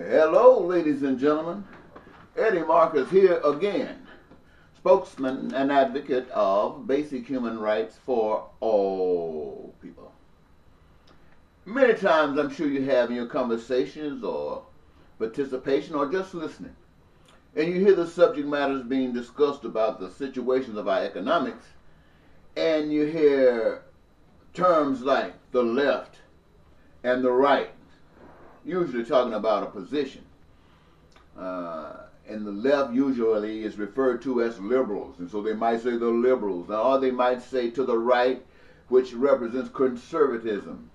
Hello, ladies and gentlemen. Eddie Marcus here again, spokesman and advocate of basic human rights for all people. Many times I'm sure you have in your conversations or participation or just listening, and you hear the subject matters being discussed about the situations of our economics, and you hear terms like the left and the right, usually talking about a position. And the left usually is referred to as liberals, and so they might say the liberals, or they might say to the right, which represents conservatism.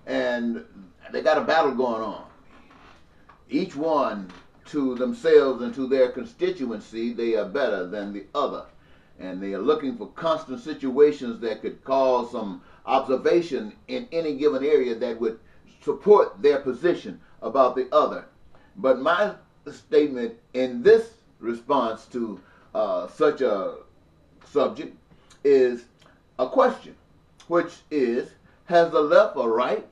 And they got a battle going on. Each one to themselves and to their constituency, they are better than the other. And they are looking for constant situations that could cause some observation in any given area that would support their position about the other. But my statement in this response to such a subject is a question, which is, has the left or right,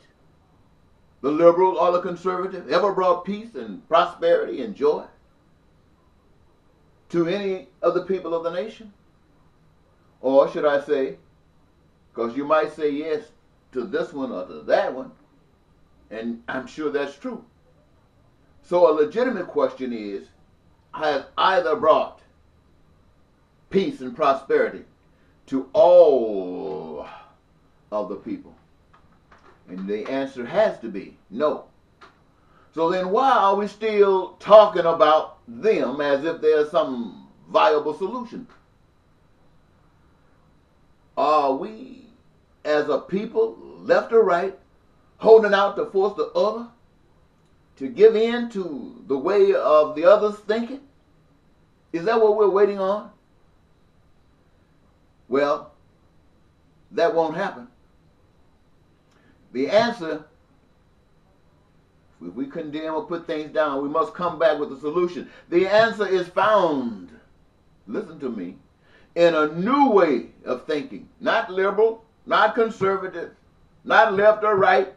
the liberal or the conservative, ever brought peace and prosperity and joy to any of the people of the nation? Or should I say, because you might say yes to this one or to that one, and I'm sure that's true. So a legitimate question is, has either brought peace and prosperity to all of the people? And the answer has to be no. So then why are we still talking about them as if there's some viable solution? Are we, as a people, left or right, holding out to force the other to give in to the way of the other's thinking? Is that what we're waiting on? Well, that won't happen. The answer, if we condemn or put things down, we must come back with a solution. The answer is found, listen to me, in a new way of thinking. Not liberal, not conservative, not left or right,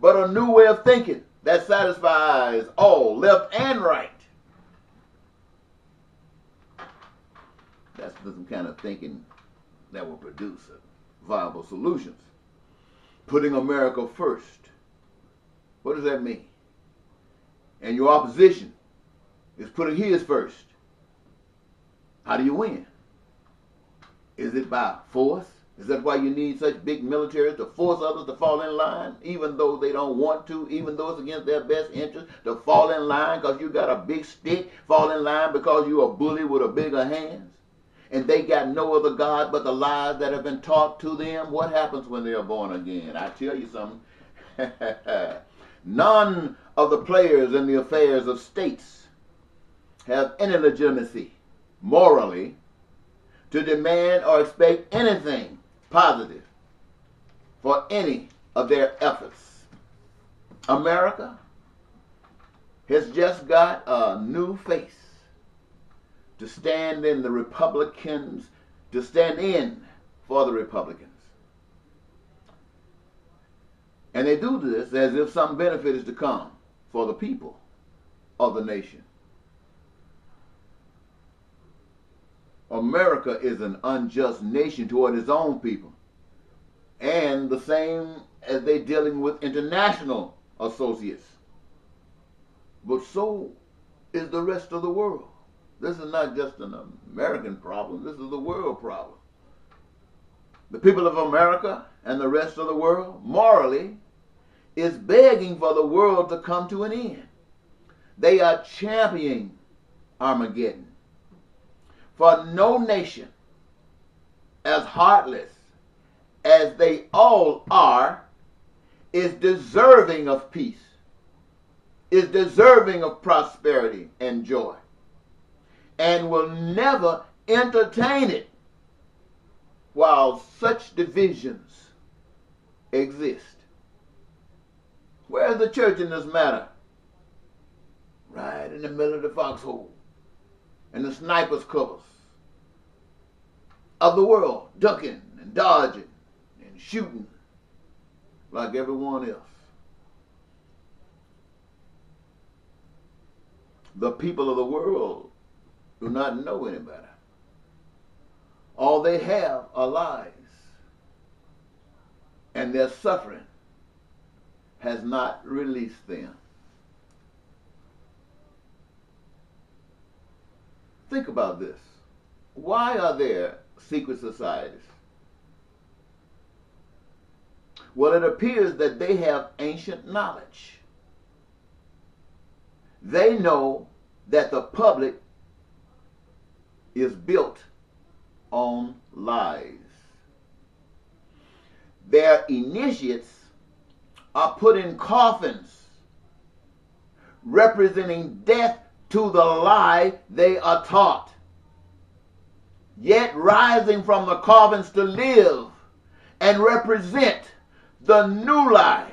but a new way of thinking that satisfies all, left and right. That's the kind of thinking that will produce viable solutions. Putting America first. What does that mean? And your opposition is putting his first. How do you win? Is it by force? Is that why you need such big militaries to force others to fall in line, even though they don't want to, even though it's against their best interest, to fall in line because you got a big stick, fall in line because you're a bully with a bigger hands, and they got no other God but the lies that have been taught to them? What happens when they are born again? I tell you something. None of the players in the affairs of states have any legitimacy, morally, to demand or expect anything positive for any of their efforts. America has just got a new face to stand in the Republicans, to stand in for the Republicans. And they do this as if some benefit is to come for the people of the nation. America is an unjust nation toward its own people. And the same as they dealing with international associates. But so is the rest of the world. This is not just an American problem. This is the world problem. The people of America and the rest of the world, morally, is begging for the world to come to an end. They are championing Armageddon. For no nation, as heartless as they all are, is deserving of peace, is deserving of prosperity and joy, and will never entertain it while such divisions exist. Where's the church in this matter? Right in the middle of the foxhole, and the sniper's covers of the world, ducking and dodging and shooting like everyone else. The people of the world do not know any better. All they have are lies, and their suffering has not released them. Think about this. Why are there secret societies? Well, it appears that they have ancient knowledge. They know that the public is built on lies. Their initiates are put in coffins representing death to the lie they are taught, yet rising from the coffins to live and represent the new lie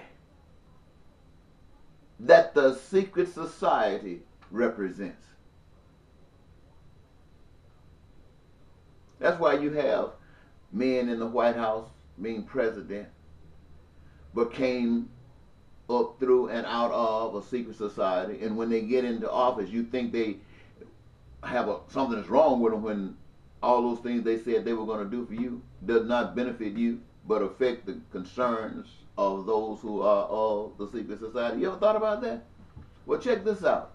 that the secret society represents. That's why you have men in the White House being president, but came up through and out of a secret society, and when they get into office, you think they have something that's wrong with them when all those things they said they were going to do for you does not benefit you, but affect the concerns of those who are of the secret society. You ever thought about that? Well, check this out.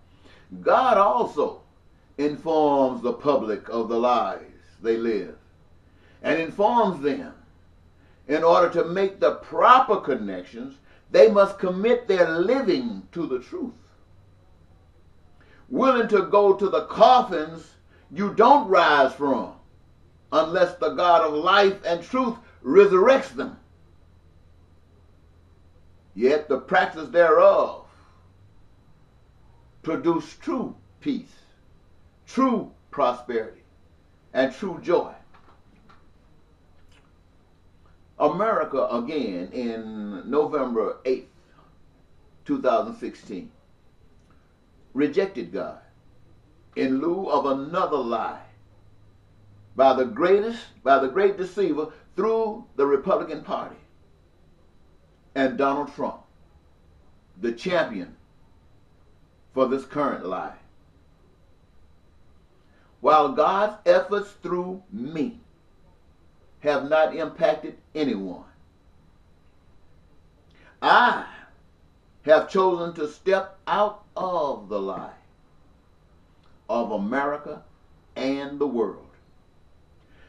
God also informs the public of the lies they live, and informs them in order to make the proper connections. They must commit their living to the truth. Willing to go to the coffins you don't rise from unless the God of life and truth resurrects them. Yet the practice thereof produce true peace, true prosperity, and true joy. America, again, in November 8th, 2016, rejected God in lieu of another lie by the great deceiver through the Republican Party and Donald Trump, the champion for this current lie. While God's efforts through me have not impacted anyone, I have chosen to step out of the lie of America and the world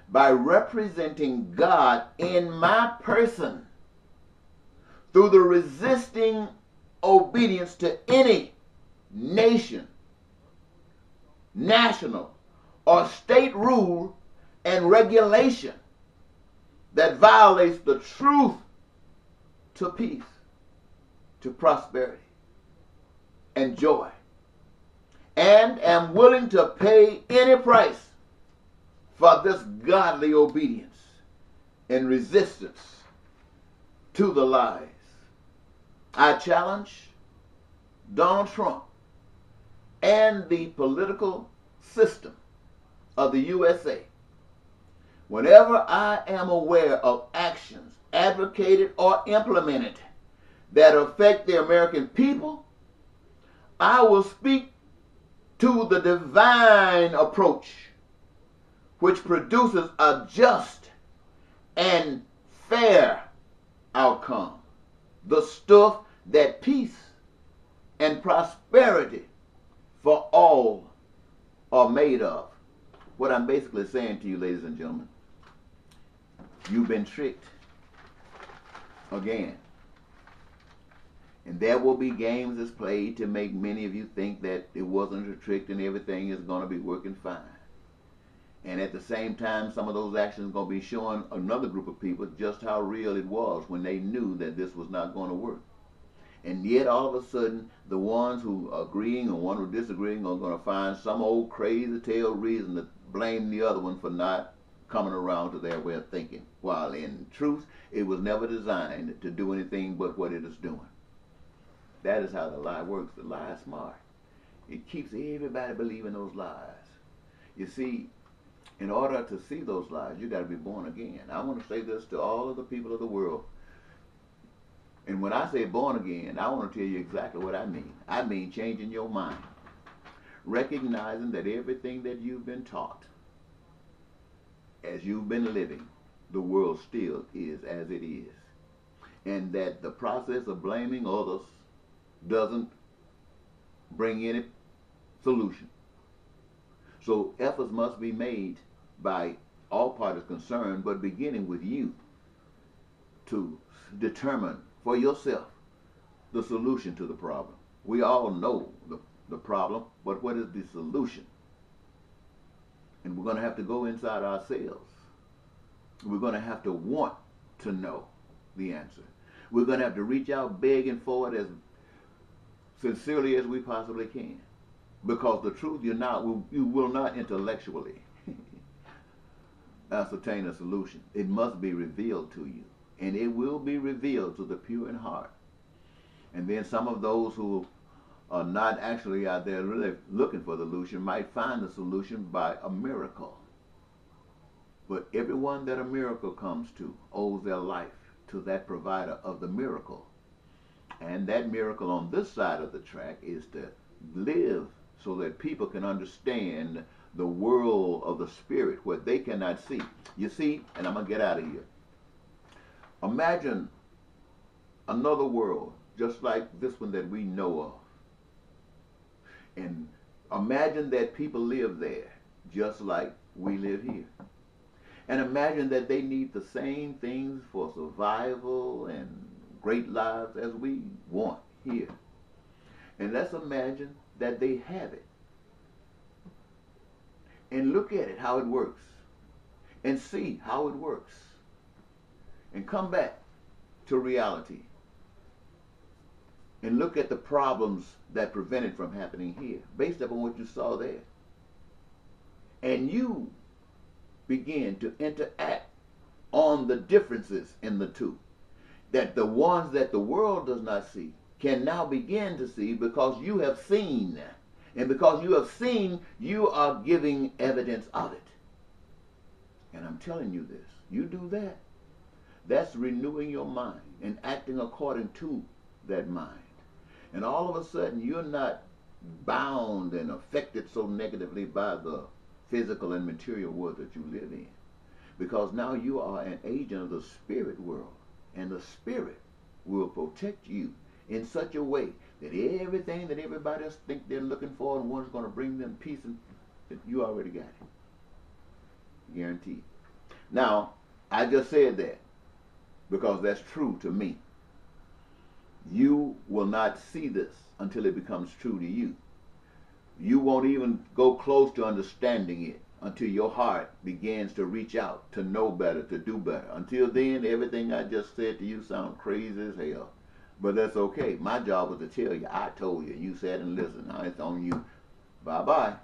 by representing God in my person through the resisting obedience to any nation, national, or state rule and regulation that violates the truth to peace, to prosperity, and joy, and am willing to pay any price for this godly obedience and resistance to the lies. I challenge Donald Trump and the political system of the USA. Whenever I am aware of actions advocated or implemented that affect the American people, I will speak to the divine approach which produces a just and fair outcome, the stuff that peace and prosperity for all are made of. What I'm basically saying to you, ladies and gentlemen, you've been tricked again. And there will be games that's played to make many of you think that it wasn't a trick and everything is going to be working fine. And at the same time, some of those actions are going to be showing another group of people just how real it was when they knew that this was not going to work. And yet all of a sudden, the ones who are agreeing and one who are disagreeing are going to find some old crazy tale reason to blame the other one for not coming around to their way of thinking. While in truth, it was never designed to do anything but what it is doing. That is how the lie works. The lie is smart. It keeps everybody believing those lies. You see, in order to see those lies, you got to be born again. I want to say this to all of the people of the world. And when I say born again, I want to tell you exactly what I mean. I mean changing your mind. recognizing that everything that you've been taught, as you've been living, the world still is as it is. And that the process of blaming others doesn't bring any solution. So efforts must be made by all parties concerned, but beginning with you, to determine for yourself the solution to the problem. We all know the problem, but what is the solution? And we're going to have to go inside ourselves. We're going to have to want to know the answer. We're going to have to reach out begging for it as sincerely as we possibly can. Because the truth, you will not intellectually ascertain a solution. It must be revealed to you. And it will be revealed to the pure in heart. And then some of those who are not actually out there really looking for the solution might find the solution by a miracle. But everyone that a miracle comes to owes their life to that provider of the miracle. And that miracle on this side of the track is to live so that people can understand the world of the spirit, what they cannot see. You see, and I'm going to get out of here. Imagine another world just like this one that we know of. And imagine that people live there just like we live here. And imagine that they need the same things for survival and great lives as we want here. And let's imagine that they have it. And look at it, how it works. And see how it works. And come back to reality. And look at the problems that prevent it from happening here, based upon what you saw there. And you begin to interact on the differences in the two. That the ones that the world does not see can now begin to see because you have seen. And because you have seen, you are giving evidence of it. And I'm telling you this. You do that. That's renewing your mind and acting according to that mind. And all of a sudden, you're not bound and affected so negatively by the physical and material world that you live in. Because now you are an agent of the spirit world. And the spirit will protect you in such a way that everything that everybody else think they're looking for and one's going to bring them peace, and you already got it. Guaranteed. Now, I just said that because that's true to me. You will not see this until it becomes true to you. You won't even go close to understanding it until your heart begins to reach out, to know better, to do better. Until then, everything I just said to you sounds crazy as hell. But that's okay. My job was to tell you. I told you. You sat and listened. Now it's on you. Bye-bye.